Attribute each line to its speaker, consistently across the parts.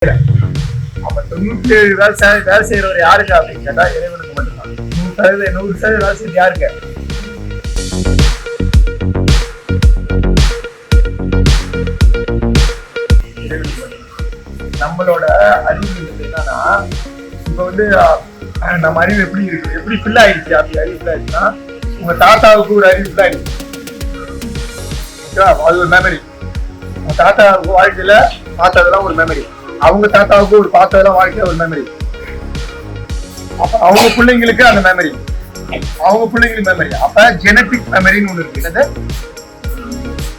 Speaker 1: அப்ப 97 வேலை செய்யறவர் யாருக்கு அப்படின்னு கேட்டா இறைவனுக்கு மட்டும்தான். 100% வேலை செய்ய யாருக்கு? நம்மளோட அறிவு என்னன்னா, இப்ப வந்து நம்ம அறிவு எப்படி இருக்கு, எப்படி ஃபில் ஆயிடுச்சு. அப்படி அறிவு ஃபில் ஆயிடுச்சுன்னா, உங்க தாத்தாவுக்கு ஒரு அறிவு ஃபில் ஆயிடுச்சு, அது ஒரு மெமரி. உங்க தாத்தாவுக்கு வாழ்க்கையில பார்த்ததெல்லாம் ஒரு மெமரி, அவங்க தாத்தாவுக்கு ஒரு பார்த்ததெல்லாம் வாழ்க்கையில ஒரு மெமரி. அப்ப அவங்க பிள்ளைங்களுக்கு அந்த மெமரி, அவங்க பிள்ளைங்களுக்கு மெமரி. அப்ப ஜெனட்டிக் மெமரின்னு ஒண்ணு இருக்கு.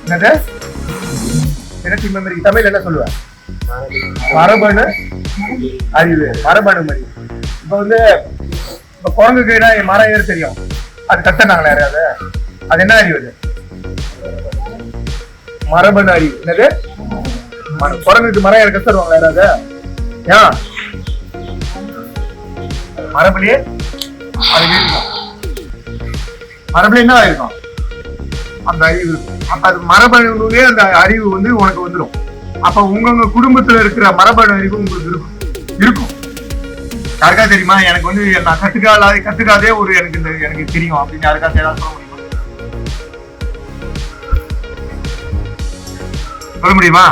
Speaker 1: என்னது ஜெனட்டிக் மெமரி? தமிழ் என்ன சொல்லுவேன்? மரபணு அறிவு, மரபணு மெமரி. இப்ப வந்து இப்ப குரங்குக்கு மரம் ஏற தெரியும், அது கத்துனாங்களா யாராவது? அது என்ன அறிவு? அது மரபணு அறிவு. என்னது? குரங்குக்கு மரம் ஏற கத்துருவாங்களா யாராவது? ஏன்? மரபுலயே அது இருக்கும். மரபுல என்ன இருக்கும்? அந்த அறிவு. அப்ப அது மரபணுவே அந்த அறிவு வந்து உனக்கு வந்துடும். அப்ப உங்க குடும்பத்துல இருக்கிற மரபணு அறிவு உங்களுக்கு இருக்கும். யாருக்கா தெரியுமா? எனக்கு வந்து நான் கத்துக்காதே ஒரு எனக்கு தெரியும் அப்படின்னு யாருக்கா சொல்ல முடியுமா? சொல்ல முடியுமா?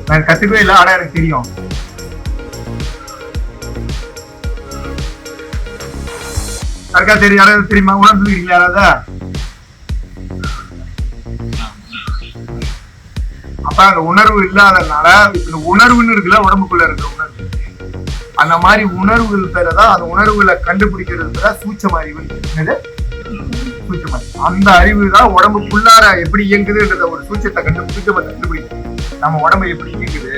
Speaker 1: நான் கத்துக்கவே இல்லை, ஆனா எனக்கு தெரியும். யாருக்கா தெரியும்? யாராவது தெரியுமா? உணர்ந்துருக்கீங்களா யாராவது? அப்ப அந்த உணர்வு இல்லாதனால, இந்த உணர்வுன்னு இருக்குல்ல, உடம்புக்குள்ள இருக்கிற உணர்வு, அந்த மாதிரி உணர்வுகள் பேரதான், அந்த உணர்வுகளை கண்டுபிடிக்கிறது பேர சூட்சம அறிவு. என்னது? சூட்சம. அந்த அறிவு தான் உடம்புக்குள்ளார எப்படி இயங்குதுன்றத ஒரு சூட்சத்தை கண்டுபிடிக்கும். நம்ம உடம்பு எப்படி இயங்குது,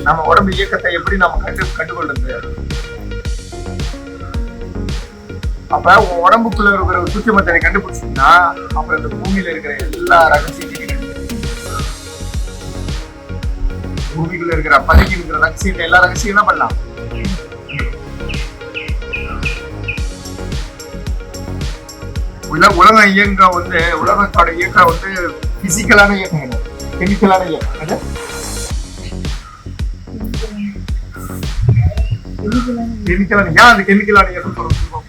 Speaker 1: நம்ம உடம்பு இயக்கத்தை எப்படி நம்ம கண்டுகொள்றது. அப்ப உன் உடம்புக்குள்ள இருக்கிற ஒரு சூட்சமத்தை கண்டுபிடிச்சீங்கன்னா, அப்புறம் இந்த பூமியில இருக்கிற எல்லா ரகசியத்தையும், பூமிக்குள்ள இருக்கிற பதுக்கி இருக்கிற ரகசியத்தை, எல்லா ரகசியம் என்ன பண்ணலாம்? உலகம் இயக்கம் வந்து, உலகத்தோட இயக்கம் வந்து பிசிக்கலான இயக்கம், கெமிக்கலான இயக்கம். கெமிக்கலான ஏன் அந்த கெமிக்கலான இயக்கம் சொல்லுவோம்?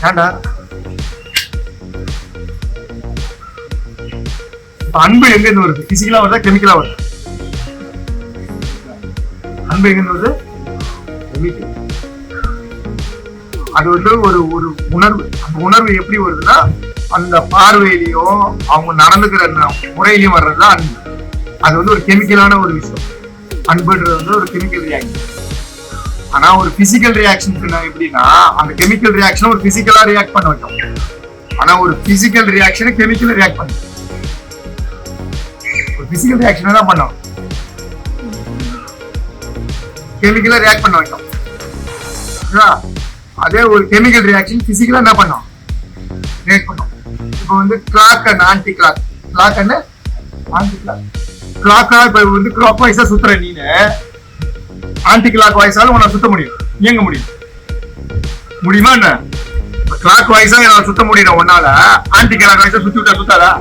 Speaker 1: ஏண்டா அன்பு எங்க இருந்து வருது? பிசிக்கலா வருதா கெமிக்கலா வருது? அன்பு எங்க இருந்து வருது? கெமிக்கல். அது வந்து ஒரு உணர்வு. அந்த உணர்வு எப்படி வருதுன்னா, அந்த பார்வையிலையும் அவங்க நடந்துக்கிற முறையிலையும் வர்றதுதான் அன்பு. அது வந்து ஒரு கெமிக்கலான ஒரு விஷயம். அன்புன்றது வந்து ஒரு கெமிக்கல் ரியாக்ஷன். ஆனா ஒரு பிசிக்கல் ரியாக்ஷனுக்கு எப்படின்னா, அந்த கெமிக்கல் ரியாக்ஷன் ஒரு பிசிக்கலா ரியாக்ட் பண்ண வைக்கும். ஆனா ஒரு பிசிக்கல் ரியாக்ஷன் கெமிக்கல் ரியாக்ட் பண்ணும். ஒரு பிசிக்கல் ரியாக்ஷன் என்ன பண்ணும்? கெமிக்கலா ரியாக்ட் பண்ண வைக்கும். அதே ஒரு கெமிக்கல் ரியாக்ஷன் பிசிக்கலா என்ன பண்ணும்? ரியாக்ட் பண்ணும். இப்போ வந்து clock and anti clock. Clock and anti clock. கிளாக்கா இப்ப வந்து கிளாக் வைஸா சுத்துற நீனு, ஆன்டி கிளாக் வாய்ஸால உன்னை சுத்த முடியும், இயங்க முடியும். முடியுமா என்ன? கிளாக் வாய்ஸா என்னால சுத்த முடியும் உன்னால, ஆன்டி கிளாக் வாய்ஸா சுத்தி விட்டா சுத்தாதா?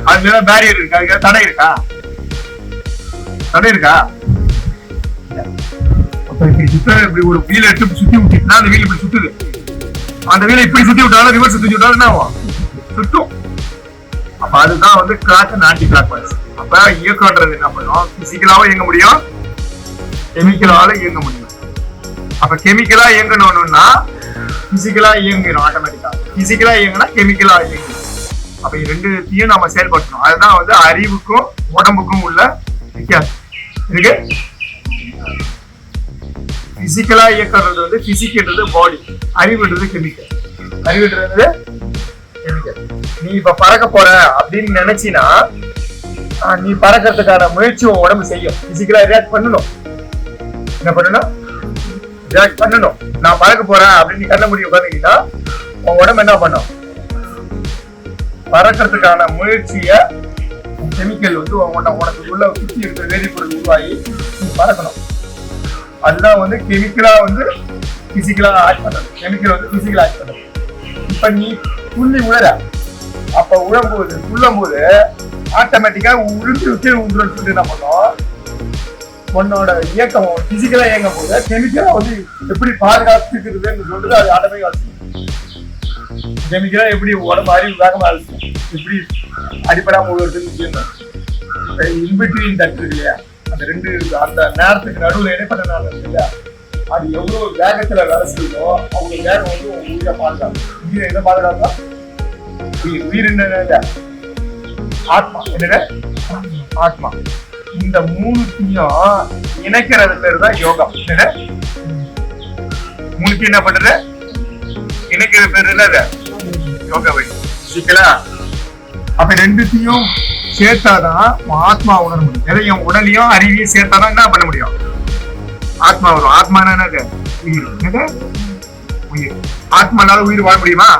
Speaker 1: அது மேல பேரியர் இருக்கா? அதுக்கு தடை இருக்கா? தடை இருக்கா? இப்படி ஒரு வீல எடுத்து சுத்தி விட்டுனா அந்த வீல் இப்படி சுத்துது. அந்த வீலை இப்படி சுத்தி விட்டாலும் ரிவர்ஸ் சுத்தி விட்டாலும் என்ன ஆகும்? சுத்தும். அப்ப அதுதான் வந்து clock and anti clock voice. அப்ப இயக்கம்ன்றது என்ன பண்ணும்? பிசிக்கலாவும் இயங்க முடியும், கெமிக்கலால இயங்க முடியும். அப்ப கெமிக்கலா இயங்கணும்னா பிசிக்கலா இயங்கிடும் ஆட்டோமேட்டிக்கா. பிசிக்கலா இயங்கினா கெமிக்கலா இயங்கும். அப்ப ரெண்டுத்தையும் நம்ம செயல்படுத்தணும். அதுதான் வந்து அறிவுக்கும் உடம்புக்கும் உள்ள வித்தியாசம் இருக்கு. பிசிக்கலா இயக்கிறது வந்து பிசிக்ன்றது பாடி, அறிவுன்றது கெமிக்கல். அறிவுன்றது கெமிக்கல். நீ இப்ப பறக்க போற அப்படின்னு நினைச்சினா, நீ பறக்கிறதுக்கான முயற்சி உன் உடம்பு செய்யும். பிசிக்கலா ரியாக்ட் பண்ணணும். என்ன பண்ணணும்? ரியாக்ட் பண்ணணும். நான் பறக்க போறேன் அப்படின்னு நீ கண்ண முடியும் உட்காந்துக்கிட்டா, உன் உடம்பு என்ன பண்ணும்? பறக்கிறதுக்கான முயற்சிய கெமிக்கல் வந்து உனக்கு உள்ள சுத்தி இருக்கிற வேதிப்பொருள் உருவாகி நீ பறக்கணும். அதுதான் வந்து கெமிக்கலா வந்து பிசிக்கலா ஆக்ட் பண்றது. கெமிக்கல் வந்து பிசிக்கலா ஆக்ட் பண்றது. இப்ப நீ புள்ளி உழற, அப்ப உழும்போது ஆட்டோமேட்டிக்கா உளுந்து கீழே உண்டுன்னு சொல்லி என்ன பண்ணோம், உன்னோட இயக்கம் பிசிக்கலா இயங்கும் போது கெமிக்கலா வந்து எப்படி பாதுகாத்துக்கிறதுன்னு சொல்றது அது ஆட்டோமேட்டிக்கா கெமிக்கலா எப்படி உடம்பு அறிவு வேகமா இருக்கும், எப்படி அடிப்படாம விழுறதுன்னு இன்பிட்வீன் தட்டு இல்லையா, அந்த ரெண்டு அந்த நேரத்துக்கு நடுவில் இடைப்பட்ட நேரம் இருக்கு இல்லையா, அது எவ்வளவு வேகத்துல வேலை செய்யுதோ அவ்வளவு வேகம் வந்து உயிரை பாதுகாக்கும். உயிரை எதை பாதுகாத்தா உயிர் என்ன, ஆத்மா என்ன, ஆத்மா. இந்த மூணுத்தையும் இணைக்கிறது பேர் தான் யோகம். மூணுத்தையும் என்ன பண்றது, இணைக்கிற பேர் என்ன, யோகா வழி. அப்ப ரெண்டுத்தையும் சேர்த்தாதான் ஆத்மா உணர முடியும். எதையும் உடலையும் அறிவையும் சேர்த்தாதான் என்ன பண்ண முடியும், ஆத்மா வரும். ஆத்மா என்னது, உயிர். என்னது, உயிர். ஆத்மானால உயிர் வாழ முடியுமா?